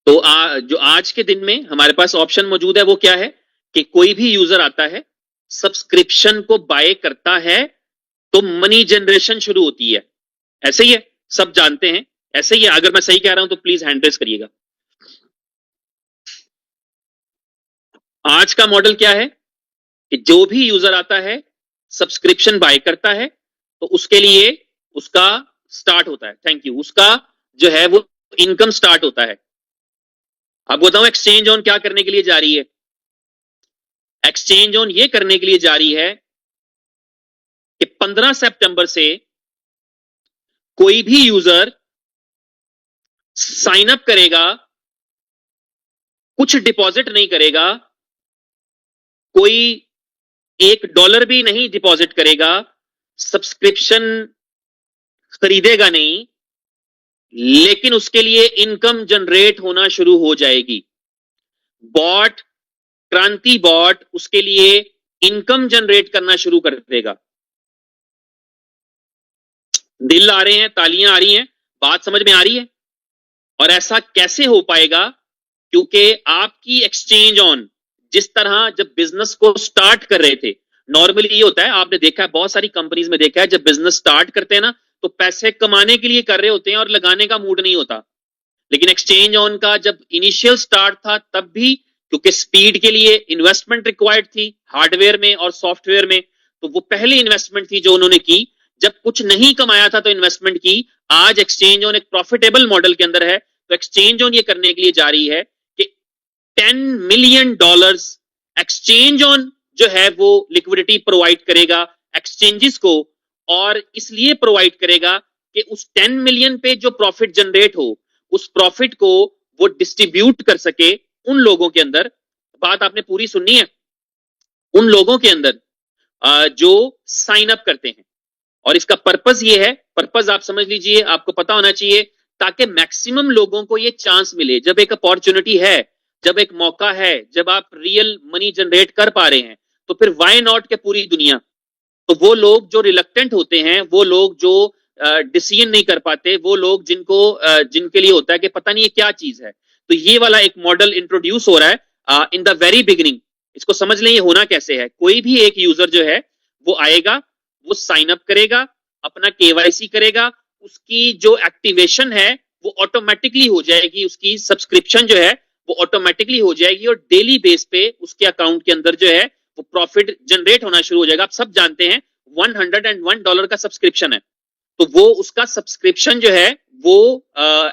तो जो आज के दिन में हमारे पास ऑप्शन मौजूद है वो क्या है कि कोई भी यूजर आता है, सब्सक्रिप्शन को बाय करता है, तो मनी जनरेशन शुरू होती है। ऐसे ही है, सब जानते हैं, ऐसे ही है। अगर मैं सही कह रहा हूं तो प्लीज हैंड रेस करिएगा। आज का मॉडल क्या है कि जो भी यूजर आता है, सब्सक्रिप्शन बाय करता है, तो उसके लिए उसका स्टार्ट होता है, थैंक यू, उसका जो है वो इनकम स्टार्ट होता है। अब बताऊं एक्सचेंज ऑन क्या करने के लिए जा रही है? एक्सचेंज ऑन ये करने के लिए जा रही है कि 15 सितंबर से कोई भी यूजर साइन अप करेगा, कुछ डिपॉजिट नहीं करेगा, कोई $1 भी नहीं डिपॉजिट करेगा, सब्सक्रिप्शन खरीदेगा नहीं, लेकिन उसके लिए इनकम जनरेट होना शुरू हो जाएगी। बॉट, क्रांति बॉट उसके लिए इनकम जनरेट करना शुरू कर देगा। दिल आ रहे हैं, तालियां आ रही हैं, बात समझ में आ रही है? और ऐसा कैसे हो पाएगा? क्योंकि आपकी एक्सचेंज ऑन जिस तरह जब बिजनेस को स्टार्ट कर रहे थे, नॉर्मली ये होता है, आपने देखा है बहुत सारी कंपनीज में देखा है, जब बिजनेस स्टार्ट करते हैं ना तो पैसे कमाने के लिए कर रहे होते हैं और लगाने का मूड नहीं होता। लेकिन एक्सचेंज ऑन का जब इनिशियल स्टार्ट था तब भी, क्योंकि स्पीड के लिए इन्वेस्टमेंट रिक्वायर्ड थी हार्डवेयर में और सॉफ्टवेयर में, तो वो पहली इन्वेस्टमेंट थी जो उन्होंने की। जब कुछ नहीं कमाया था तो इन्वेस्टमेंट की। आज एक्सचेंज ऑन एक प्रॉफिटेबल मॉडल के अंदर है, तो एक्सचेंज ऑन ये करने के लिए जा रही है कि $10 मिलियन एक्सचेंज ऑन जो है वो लिक्विडिटी प्रोवाइड करेगा एक्सचेंजेस को, और इसलिए प्रोवाइड करेगा कि उस 10 मिलियन पे जो प्रॉफिट जनरेट हो, उस प्रॉफिट को वो डिस्ट्रीब्यूट कर सके उन लोगों के अंदर। बात आपने पूरी सुननी है, उन लोगों के अंदर जो साइन अप करते हैं। और इसका पर्पस ये है, पर्पस आप समझ लीजिए, आपको पता होना चाहिए, ताकि मैक्सिमम लोगों को ये चांस मिले। जब एक अपॉर्चुनिटी है, जब एक मौका है, जब आप रियल मनी जनरेट कर पा रहे हैं, तो फिर वाई नॉट के पूरी दुनिया। तो वो लोग जो रिलक्टेंट होते हैं, वो लोग जो डिसीजन नहीं कर पाते, वो लोग जिनके लिए होता है कि पता नहीं ये क्या चीज है, तो ये वाला एक मॉडल इंट्रोड्यूस हो रहा है इन द वेरी बिगिनिंग। इसको समझ लें ये होना कैसे है। कोई भी एक यूजर जो है वो आएगा, वो साइन अप करेगा, अपना केवाईसी करेगा, उसकी जो एक्टिवेशन है वो ऑटोमेटिकली हो जाएगी, उसकी सब्सक्रिप्शन जो है वो ऑटोमेटिकली हो जाएगी, और डेली बेस पे उसके अकाउंट के अंदर जो है वो प्रॉफिट जनरेट होना शुरू हो जाएगा। आप सब जानते हैं $101 का सब्सक्रिप्शन है, तो वो उसका सब्सक्रिप्शन जो है वो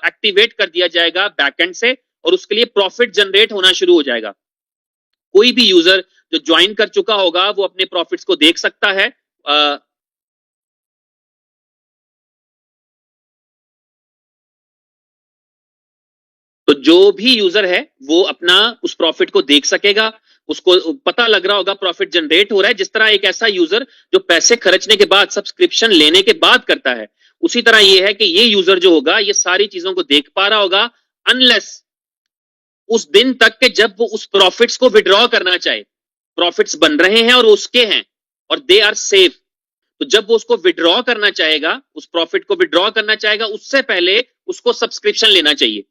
एक्टिवेट कर दिया जाएगा बैकएंड से, और उसके लिए प्रॉफिट जनरेट होना शुरू हो जाएगा। कोई भी यूजर जो ज्वाइन कर चुका होगा वो अपने प्रॉफिट्स को देख सकता है। तो जो भी यूजर है वो अपना उस प्रॉफिट को देख सकेगा, उसको पता लग रहा होगा प्रॉफिट जनरेट हो रहा है। जिस तरह एक ऐसा यूजर जो पैसे खर्चने के बाद, सब्सक्रिप्शन लेने के बाद करता है, उसी तरह ये है कि ये यूजर जो होगा ये सारी चीजों को देख पा रहा होगा, अनलेस उस दिन तक के जब वो उस प्रॉफिट्स को विड्रॉ करना चाहे। प्रॉफिट्स बन रहे हैं और उसके हैं और दे आर सेफ, तो जब वो उसको विड्रॉ करना चाहेगा, उस प्रॉफिट को विड्रॉ करना चाहेगा, उससे पहले उसको सब्सक्रिप्शन लेना चाहिए।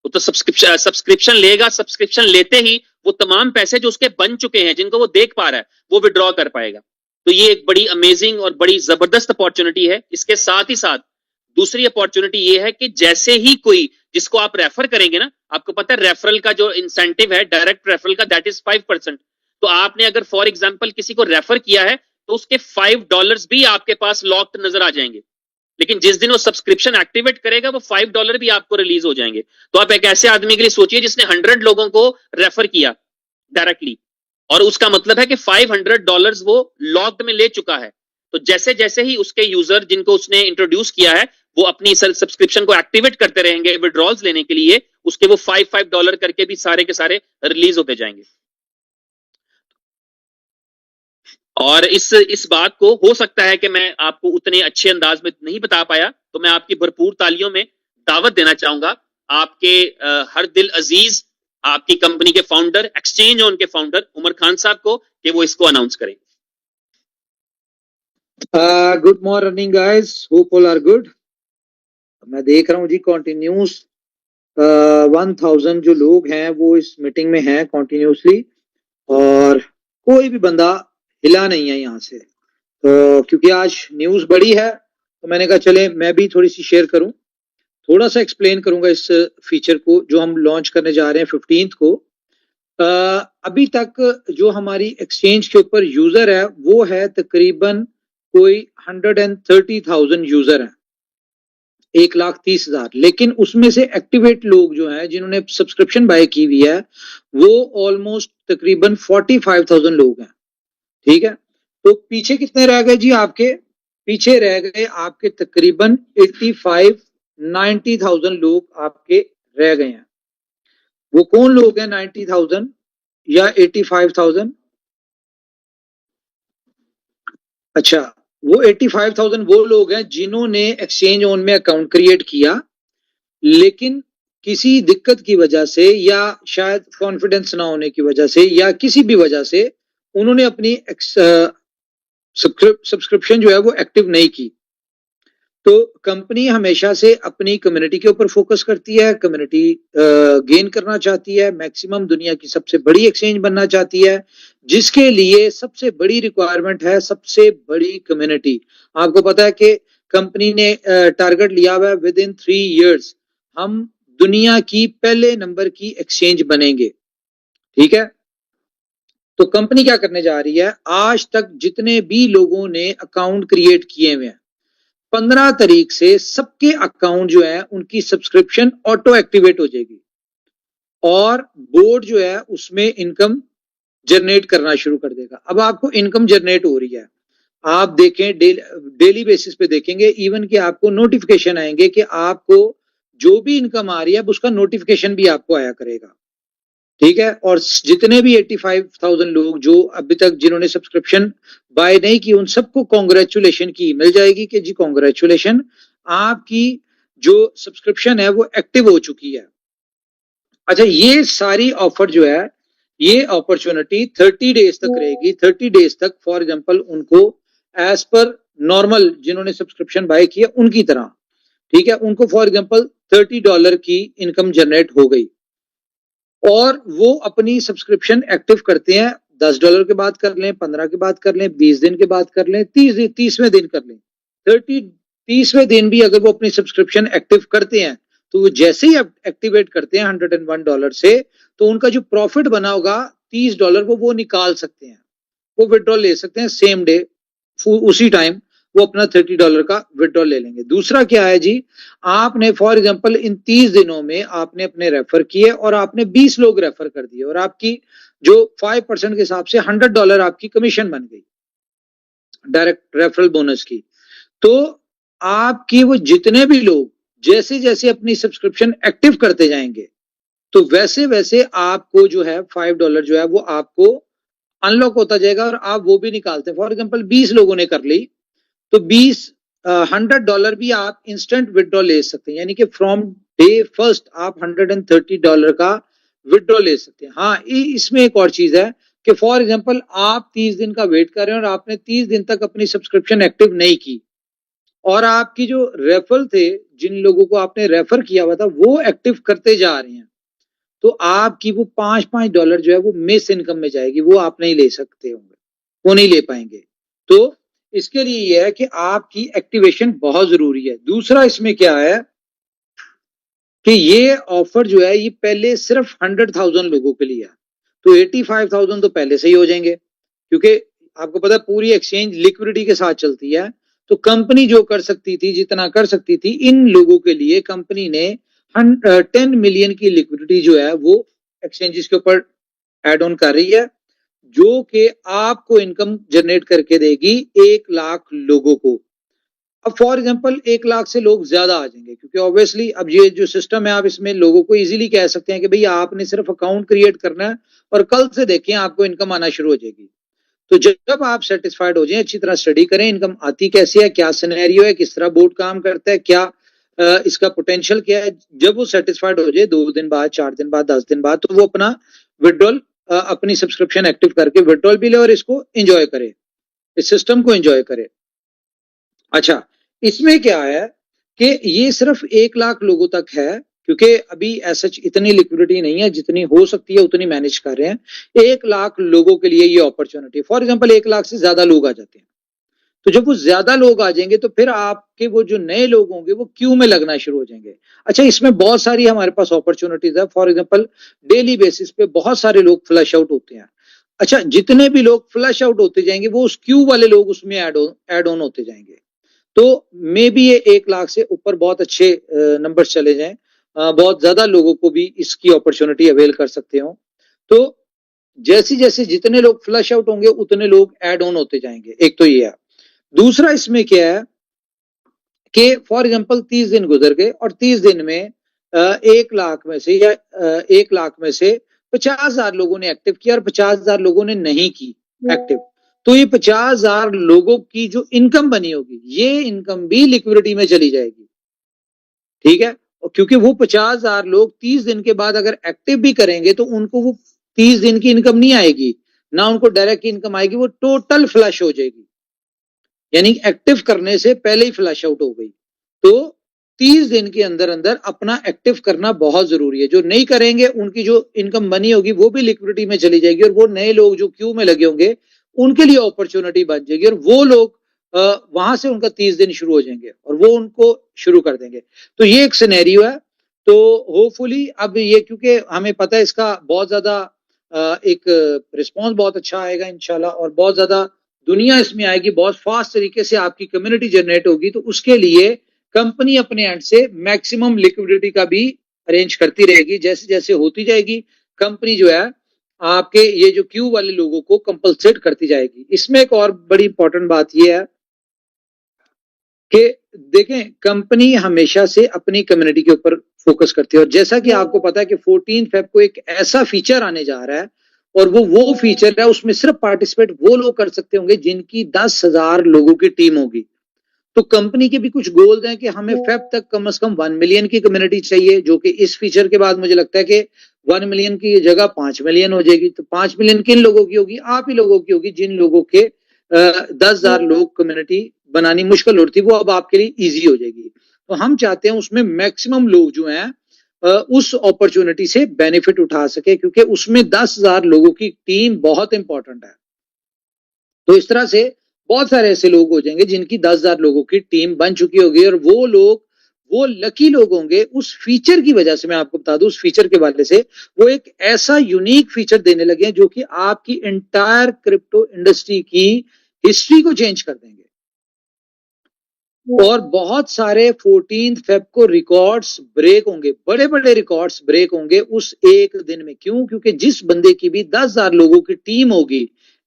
तो सब्सक्रिप्शन लेगा, सब्सक्रिप्शन लेते ही वो तमाम पैसे जो उसके बन चुके हैं, जिनको वो देख पा रहा है, वो विड्रॉ कर पाएगा। तो ये एक बड़ी अमेजिंग और बड़ी जबरदस्त अपॉर्चुनिटी है। इसके साथ ही साथ दूसरी अपॉर्चुनिटी ये है कि जैसे ही कोई जिसको आप रेफर करेंगे ना, आपको पता है रेफरल का जो इंसेंटिव है डायरेक्ट रेफरल का, दैट इज 5%। तो आपने अगर फॉर एग्जाम्पल किसी को रेफर किया है तो उसके $5 भी आपके पास लॉक्ड नजर आ जाएंगे। लेकिन जिस दिन वो सब्सक्रिप्शन एक्टिवेट करेगा वो $5 भी आपको रिलीज हो जाएंगे। तो आप एक ऐसे आदमी के लिए सोचिए जिसने 100 लोगों को रेफर किया डायरेक्टली, और उसका मतलब है कि $500 वो लॉक्ड में ले चुका है। तो जैसे जैसे ही उसके यूजर जिनको उसने इंट्रोड्यूस किया है वो अपनी सब्सक्रिप्शन को एक्टिवेट करते रहेंगे विड्रॉल्स लेने के लिए, उसके वो $5 करके भी सारे के सारे रिलीज होते जाएंगे। और इस बात को हो सकता है कि मैं आपको उतने अच्छे अंदाज में नहीं बता पाया, तो मैं आपकी भरपूर तालियों में दावत देना चाहूंगा आपके हर दिल अजीज, आपकी कंपनी के फाउंडर, एक्सचेंज ऑन के फाउंडर उमर खान साहब को, कि वो इसको अनाउंस करें। Good morning guys, hope all are good. मैं देख रहा हूँ जी कंटिन्यूस 1000 जो लोग हैं वो इस मीटिंग में हैं कॉन्टिन्यूसली, और कोई भी बंदा हिला नहीं है यहाँ से। तो क्योंकि आज न्यूज बड़ी है तो मैंने कहा चले मैं भी थोड़ी सी शेयर करूं, थोड़ा सा एक्सप्लेन करूंगा इस फीचर को जो हम लॉन्च करने जा रहे हैं 15th को। अभी तक जो हमारी एक्सचेंज के ऊपर यूजर है वो है तकरीबन कोई 130,000 यूजर हैं, 1,30,000, लेकिन उसमें से एक्टिवेट लोग जो हैं जिन्होंने सब्सक्रिप्शन बाय की हुई है वो ऑलमोस्ट तकरीबन 45,000 लोग हैं। ठीक है, तो पीछे कितने रह गए जी आपके? पीछे रह गए आपके तकरीबन 85-90,000 लोग आपके रह गए हैं। वो कौन लोग हैं 90,000 या 85,000? अच्छा, वो 85,000 वो लोग हैं जिन्होंने एक्सचेंज ऑन में अकाउंट क्रिएट किया, लेकिन किसी दिक्कत की वजह से या शायद कॉन्फिडेंस ना होने की वजह से या किसी भी वजह से उन्होंने अपनी सब्सक्रिप्शन जो है वो एक्टिव नहीं की। तो कंपनी हमेशा से अपनी कम्युनिटी के ऊपर फोकस करती है, कम्युनिटी गेन करना चाहती है, मैक्सिमम दुनिया की सबसे बड़ी एक्सचेंज बनना चाहती है, जिसके लिए सबसे बड़ी रिक्वायरमेंट है सबसे बड़ी कम्युनिटी। आपको पता है कि कंपनी ने टारगेट लिया हुआ है विद इन 3 years हम दुनिया की पहले नंबर की एक्सचेंज बनेंगे। ठीक है, तो कंपनी क्या करने जा रही है, आज तक जितने भी लोगों ने अकाउंट क्रिएट किए हुए हैं 15 तारीख से सबके अकाउंट जो है उनकी सब्सक्रिप्शन ऑटो एक्टिवेट हो जाएगी और बोर्ड जो है उसमें इनकम जनरेट करना शुरू कर देगा। अब आपको इनकम जनरेट हो रही है, आप देखें डेली बेसिस पे देखेंगे इवन कि आपको नोटिफिकेशन आएंगे कि आपको जो भी इनकम आ रही है उसका नोटिफिकेशन भी आपको आया करेगा। ठीक है, और जितने भी 85,000 लोग जो अभी तक जिन्होंने सब्सक्रिप्शन बाय नहीं की उन सबको कांग्रेचुलेशन की ईमेल जाएगी कि जी कांग्रेचुलेशन, आपकी जो सब्सक्रिप्शन है वो एक्टिव हो चुकी है। अच्छा, ये सारी ऑफर जो है ये अपॉर्चुनिटी 30 डेज तक रहेगी। 30 डेज तक फॉर एग्जांपल उनको एज पर नॉर्मल जिन्होंने सब्सक्रिप्शन बाय किया उनकी तरह, ठीक है, उनको फॉर एग्जांपल $30 की इनकम जनरेट हो गई और वो अपनी सब्सक्रिप्शन एक्टिव करते हैं। $10 के बाद कर लें, 15 के बाद कर लें, 20 दिन के बाद कर लें, 30वें दिन कर लें, 30वें दिन भी अगर वो अपनी सब्सक्रिप्शन एक्टिव करते हैं तो वो जैसे ही एक्टिवेट करते हैं $101 से, तो उनका जो प्रॉफिट बना होगा $30 वो निकाल सकते हैं, वो विड्रॉल ले सकते हैं सेम डे, उसी टाइम वो अपना $30 का विड्रॉल ले लेंगे। दूसरा क्या है जी, आपने फॉर एग्जांपल इन 30 दिनों में आपने अपने रेफर किए और आपने 20 लोग रेफर कर दिए और आपकी जो 5% के हिसाब से $100 आपकी कमीशन बन गई डायरेक्ट रेफरल बोनस की। तो आपकी वो जितने भी लोग जैसे जैसे अपनी सब्सक्रिप्शन एक्टिव करते जाएंगे तो वैसे वैसे आपको जो है $5 जो है वो आपको अनलॉक होता जाएगा और आप वो भी निकालते हैं। फॉर एग्जांपल 20 लोगों ने कर ली तो $100 भी आप इंस्टेंट विड्रॉ ले सकते हैं, यानी कि फ्रॉम डे फर्स्ट आप $130 का विड्रॉ ले सकते हैं। हाँ, इसमें एक और चीज है कि फॉर एग्जांपल आप 30 दिन का वेट कर रहे हैं और आपने 30 दिन तक अपनी सब्सक्रिप्शन एक्टिव नहीं की और आपकी जो रेफरल थे जिन लोगों को आपने रेफर किया हुआ था वो एक्टिव करते जा रहे हैं, तो आपकी वो $5 जो है वो मिस इनकम में जाएगी, वो आप नहीं ले सकते होंगे, वो नहीं ले पाएंगे। तो इसके लिए यह है कि आपकी एक्टिवेशन बहुत जरूरी है। दूसरा इसमें क्या है कि ये ऑफर जो है ये पहले सिर्फ 100,000 लोगों के लिए है, तो 85,000 तो पहले से ही हो जाएंगे क्योंकि आपको पता है पूरी एक्सचेंज लिक्विडिटी के साथ चलती है। तो कंपनी जो कर सकती थी जितना कर सकती थी इन लोगों के लिए कंपनी ने 10 मिलियन की लिक्विडिटी जो है वो एक्सचेंजेस के ऊपर एड ऑन कर रही है, जो कि आपको इनकम जनरेट करके देगी 1 लाख लोगों को। अब फॉर एग्जांपल 1 लाख से लोग ज्यादा आ जाएंगे क्योंकि ऑब्वियसली अब ये जो सिस्टम है आप इसमें लोगों को इजीली कह सकते हैं कि भाई आपने सिर्फ अकाउंट क्रिएट करना है और कल से देखें आपको इनकम आना शुरू हो जाएगी। तो जब आप सेटिस्फाइड हो जाए, अच्छी तरह स्टडी करें इनकम आती कैसे है, क्या सिनेरियो है, किस तरह बोर्ड काम करता है, क्या इसका पोटेंशियल क्या है, जब वो सेटिस्फाइड हो जाए 2 दिन बाद, 4 दिन बाद, 10 दिन बाद, तो वो अपना विड्रॉल अपनी सब्सक्रिप्शन एक्टिव करके विड्रॉल भी ले और इसको एंजॉय करे, इस सिस्टम को एंजॉय करे। अच्छा, इसमें क्या है कि ये सिर्फ 1 लाख लोगों तक है क्योंकि अभी ऐसा इतनी लिक्विडिटी नहीं है, जितनी हो सकती है उतनी मैनेज कर रहे हैं। 1 लाख लोगों के लिए ये अपॉर्चुनिटी है। फॉर एग्जांपल 1 लाख से ज्यादा लोग आ जाते हैं, तो जब वो ज्यादा लोग आ जाएंगे तो फिर आपके वो जो नए लोग होंगे वो क्यू में लगना शुरू हो जाएंगे। अच्छा, इसमें बहुत सारी हमारे पास अपॉर्चुनिटीज है। फॉर एग्जांपल डेली बेसिस पे बहुत सारे लोग फ्लश आउट होते हैं। अच्छा, जितने भी लोग फ्लश आउट होते जाएंगे वो उस क्यू वाले लोग उसमें एड ऑन होते जाएंगे। तो मे बी ये 1 लाख से ऊपर बहुत अच्छे नंबर चले जाएं, बहुत ज्यादा लोगों को भी इसकी अपॉर्चुनिटी अवेल कर सकते हो। तो जैसे जैसे जितने लोग फ्लश आउट होंगे उतने लोग एड ऑन होते जाएंगे। एक तो ये है। दूसरा इसमें क्या है कि फॉर एग्जांपल 30 दिन गुजर गए और 30 दिन में 1 लाख में से या 1 लाख में से 50,000 लोगों ने एक्टिव किया और 50,000 लोगों ने नहीं की एक्टिव। तो ये 50,000 लोगों की जो इनकम बनी होगी ये इनकम भी लिक्विडिटी में चली जाएगी। ठीक है, क्योंकि वो 50,000 लोग 30 दिन के बाद अगर एक्टिव भी करेंगे तो उनको वो 30 दिन की इनकम नहीं आएगी, ना उनको डायरेक्ट इनकम आएगी, वो टोटल फ्लश हो जाएगी, यानी एक्टिव करने से पहले ही फ्लश आउट हो गई। तो 30 दिन के अंदर अंदर अपना एक्टिव करना बहुत जरूरी है। जो नहीं करेंगे उनकी जो इनकम बनी होगी वो भी लिक्विडिटी में चली जाएगी और वो नए लोग जो क्यू में लगे होंगे उनके लिए अपॉर्चुनिटी बन जाएगी और वो लोग वहां से उनका 30 दिन शुरू हो जाएंगे और वो उनको शुरू कर देंगे। तो ये एक सिनेरियो है। तो होपफुली अब ये, क्योंकि हमें पता है इसका बहुत ज्यादा एक रिस्पॉन्स बहुत अच्छा आएगा इंशाल्लाह और बहुत ज्यादा दुनिया इसमें आएगी, बहुत फास्ट तरीके से आपकी कम्युनिटी जनरेट होगी। तो उसके लिए कंपनी अपने एंड से मैक्सिमम लिक्विडिटी का भी अरेंज करती रहेगी। जैसे जैसे होती जाएगी कंपनी जो है आपके ये जो क्यू वाले लोगों को कंपलसेट करती जाएगी। इसमें एक और बड़ी इंपॉर्टेंट बात यह है कि देखें, कंपनी हमेशा से अपनी कम्युनिटी के ऊपर फोकस करती है और जैसा कि आपको पता है कि 14 फेब को एक ऐसा फीचर आने जा रहा है और वो फीचर है, उसमें सिर्फ पार्टिसिपेट वो लोग कर सकते होंगे जिनकी 10,000 लोगों की टीम होगी। तो कंपनी के भी कुछ गोल्स हैं कि हमें फेब तक कम से कम 1 मिलियन की कम्युनिटी चाहिए, जो कि इस फीचर के बाद मुझे लगता है कि 1 मिलियन की जगह 5 मिलियन हो जाएगी। तो 5 मिलियन किन लोगों की होगी? आप ही लोगों की होगी, जिन लोगों के 10,000 लोग कम्युनिटी बनानी मुश्किल होती वो अब आपके लिए इजी हो जाएगी। तो हम चाहते हैं उसमें मैक्सिमम लोग जो हैं उस अपॉर्चुनिटी से बेनिफिट उठा सके, क्योंकि उसमें 10,000 लोगों की टीम बहुत इंपॉर्टेंट है। तो इस तरह से बहुत सारे ऐसे लोग हो जाएंगे जिनकी 10,000 लोगों की टीम बन चुकी होगी और वो लोग, वो लकी लोग होंगे उस फीचर की वजह से। मैं आपको बता दूं, उस फीचर के वाले से वो एक ऐसा यूनिक फीचर देने लगे हैं जो कि आपकी एंटायर क्रिप्टो इंडस्ट्री की हिस्ट्री को चेंज कर देंगे। और बहुत सारे 14 फेब को रिकॉर्ड्स ब्रेक होंगे, बड़े बड़े रिकॉर्ड्स ब्रेक होंगे उस एक दिन में। क्यों? क्योंकि जिस बंदे की भी 10,000 लोगों की टीम होगी,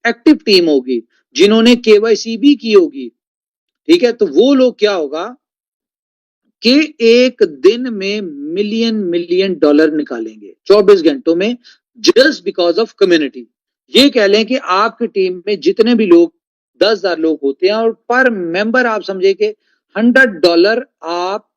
एक्टिव टीम होगी, जिन्होंने केवाईसी भी की होगी, ठीक है, तो वो लोग क्या होगा कि एक दिन में मिलियन मिलियन डॉलर निकालेंगे 24 घंटों में, जस्ट बिकॉज ऑफ कम्युनिटी। ये कह लें कि आपकी टीम में जितने भी लोग 10,000 लोग होते हैं और पर मेंबर आप समझे कि $100 आप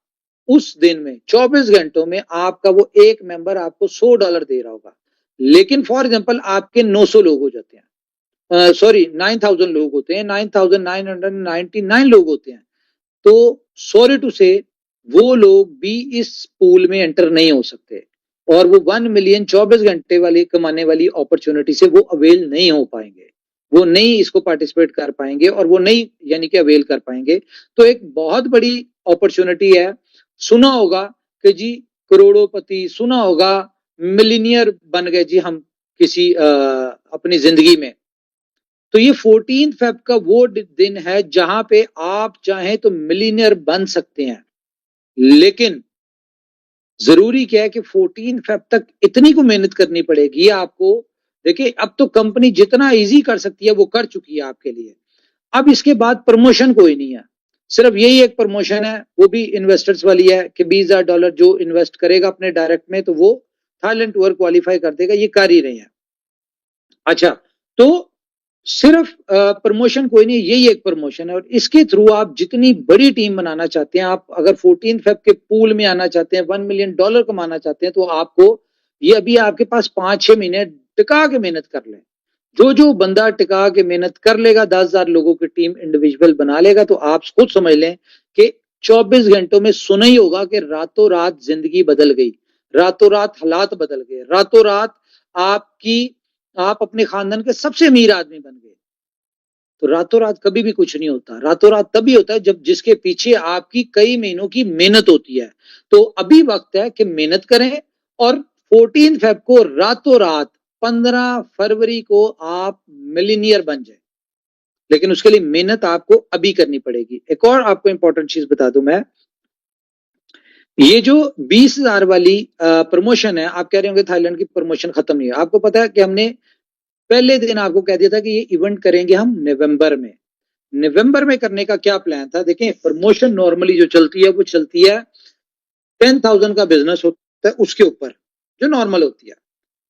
उस दिन में 24 घंटों में आपका वो एक मेंबर आपको $100 दे रहा होगा। लेकिन फॉर एग्जांपल आपके 900 लोग हो जाते हैं, सॉरी 9,000 लोग होते हैं, 9,999 लोग होते हैं, तो सॉरी टू से वो लोग भी इस पूल में एंटर नहीं हो सकते और वो 1 मिलियन 24 घंटे वाली कमाने वाली अपॉर्चुनिटी से वो अवेल नहीं हो पाएंगे, वो नहीं इसको पार्टिसिपेट कर पाएंगे और वो नहीं यानी कि अवेल कर पाएंगे। तो एक बहुत बड़ी अपॉर्चुनिटी है। सुना होगा कि जी करोड़ोंपति, सुना होगा मिलीनियर बन गए जी हम किसी अपनी जिंदगी में। तो ये 14 फेब का वो दिन है जहां पे आप चाहें तो मिलीनियर बन सकते हैं। लेकिन जरूरी क्या है कि 14 फेब तक इतनी को मेहनत करनी पड़ेगी आपको। देखिए, अब तो कंपनी जितना इजी कर सकती है वो कर चुकी है आपके लिए। अब इसके बाद प्रमोशन कोई नहीं है, सिर्फ यही एक प्रमोशन है, वो भी इन्वेस्टर्स वाली है कि $20,000 जो इन्वेस्ट करेगा अपने डायरेक्ट में तो वो थाईलैंड टूर क्वालिफाई कर देगा। ये कर ही रहे हैं। अच्छा, तो सिर्फ प्रमोशन कोई नहीं, यही एक प्रमोशन है और इसके थ्रू आप जितनी बड़ी टीम बनाना चाहते हैं, आप अगर 14 फेब के पूल में आना चाहते हैं, $1 मिलियन कमाना चाहते हैं, तो आपको ये अभी आपके पास 5-6 महीने टिका के मेहनत कर लें। जो बंदा टिका के मेहनत कर लेगा, 10,000 लोगों की टीम इंडिविजुअल बना लेगा, तो आप खुद समझ लें कि 24 घंटों में सुना ही होगा कि रातों रात जिंदगी बदल गई, रातों रात हालात बदल गए, रातों रात आप अपने खानदान के सबसे अमीर आदमी बन गए। तो रातों रात कभी भी कुछ नहीं होता, रातों रात तभी होता है जब जिसके पीछे आपकी कई महीनों की मेहनत होती है। तो अभी वक्त है कि मेहनत करें और 14 फेब को रातों रात 15 फरवरी को आप मिलीनियर बन जाए, लेकिन उसके लिए मेहनत आपको अभी करनी पड़ेगी। एक और आपको इंपॉर्टेंट चीज बता दूं मैं, ये जो 20,000 वाली प्रमोशन है, आप कह रहे होंगे थाईलैंड की प्रमोशन खत्म नहीं है। आपको पता है कि हमने पहले दिन आपको कह दिया था कि ये इवेंट करेंगे हम नवंबर में। नवंबर में करने का क्या प्लान था? देखें, प्रमोशन नॉर्मली जो चलती है वो चलती है 10,000 का बिजनेस होता है उसके ऊपर, जो नॉर्मल होती है।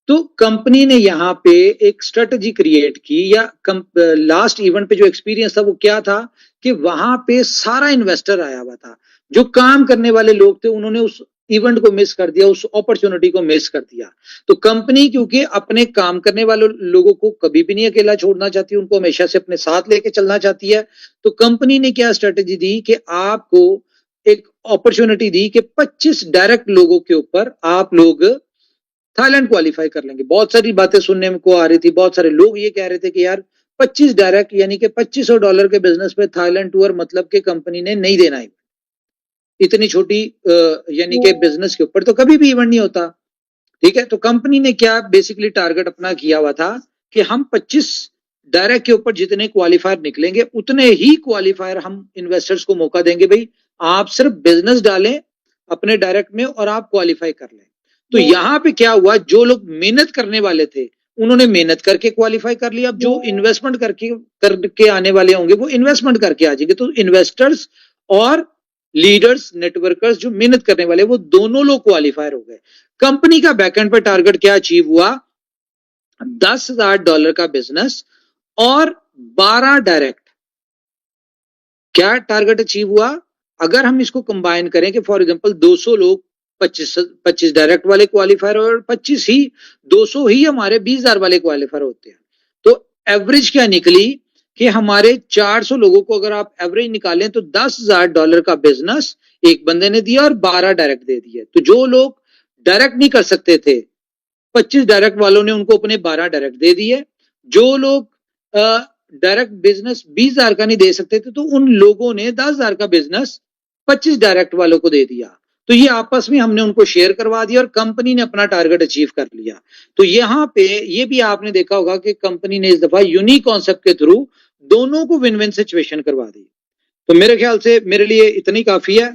तो कंपनी ने यहाँ पे एक स्ट्रेटजी क्रिएट की, या लास्ट इवेंट पे जो एक्सपीरियंस था वो क्या था कि वहां पे सारा इन्वेस्टर आया हुआ था। जो काम करने वाले लोग थे उन्होंने उस इवेंट को मिस कर दिया, उस अपॉर्चुनिटी को मिस कर दिया। तो कंपनी क्योंकि अपने काम करने वाले लोगों को कभी भी नहीं अकेला छोड़ना चाहती, उनको हमेशा से अपने साथ लेके चलना चाहती है। तो कंपनी ने क्या स्ट्रेटजी दी कि आपको एक अपॉर्चुनिटी दी कि 25 डायरेक्ट लोगों के ऊपर आप लोग थाईलैंड क्वालिफाई कर लेंगे। बहुत सारी बातें सुनने को आ रही थी, बहुत सारे लोग ये कह रहे थे कि यार 25 डायरेक्ट यानी कि $2500 के बिजनेस पे थाईलैंड टूर मतलब कि कंपनी ने नहीं देना है। इतनी छोटी यानी कि बिजनेस के ऊपर तो कभी भी इवेंट नहीं होता, ठीक है। तो कंपनी ने क्या बेसिकली टारगेट अपना किया हुआ था कि हम 25 डायरेक्ट के ऊपर जितने क्वालिफायर निकलेंगे उतने ही क्वालिफायर हम इन्वेस्टर्स को मौका देंगे, भाई आप सिर्फ बिजनेस डालें अपने डायरेक्ट में और आप क्वालिफाई कर लें। तो यहां पे क्या हुआ, जो लोग मेहनत करने वाले थे उन्होंने मेहनत करके क्वालिफाई कर लिया। अब जो इन्वेस्टमेंट करके आने वाले होंगे वो इन्वेस्टमेंट करके आ जाएंगे। तो इन्वेस्टर्स और लीडर्स नेटवर्कर्स जो मेहनत करने वाले वो दोनों लोग क्वालिफायर हो गए। कंपनी का बैकएंड पे टारगेट क्या अचीव हुआ? $10,000 का बिजनेस और 12 डायरेक्ट। क्या टारगेट अचीव हुआ? अगर हम इसको कंबाइन करें कि फॉर एग्जांपल 200 लोग 25 डायरेक्ट वाले क्वालिफायर और 200 ही हमारे 20,000 वाले क्वालिफायर होते हैं। तो एवरेज क्या निकली कि हमारे 400 लोगों को अगर आप एवरेज निकालें तो $10,000 का बिजनेस एक बंदे ने दिया और 12 डायरेक्ट दे दिए। तो जो लोग डायरेक्ट नहीं कर सकते थे 25 डायरेक्ट वालों ने उनको अपने 12 डायरेक्ट दे दिए। जो लोग डायरेक्ट बिजनेस 20,000 का नहीं दे सकते थे तो उन लोगों ने 10,000 का बिजनेस 25 डायरेक्ट वालों को दे दिया। तो ये आपस में हमने उनको शेयर करवा दिया और कंपनी ने अपना टारगेट अचीव कर लिया। तो यहां पे ये भी आपने देखा होगा कि कंपनी ने इस दफा यूनिक कॉन्सेप्ट के थ्रू दोनों को विन विन सिचुएशन करवा दी। तो मेरे ख्याल से मेरे लिए इतनी काफी है।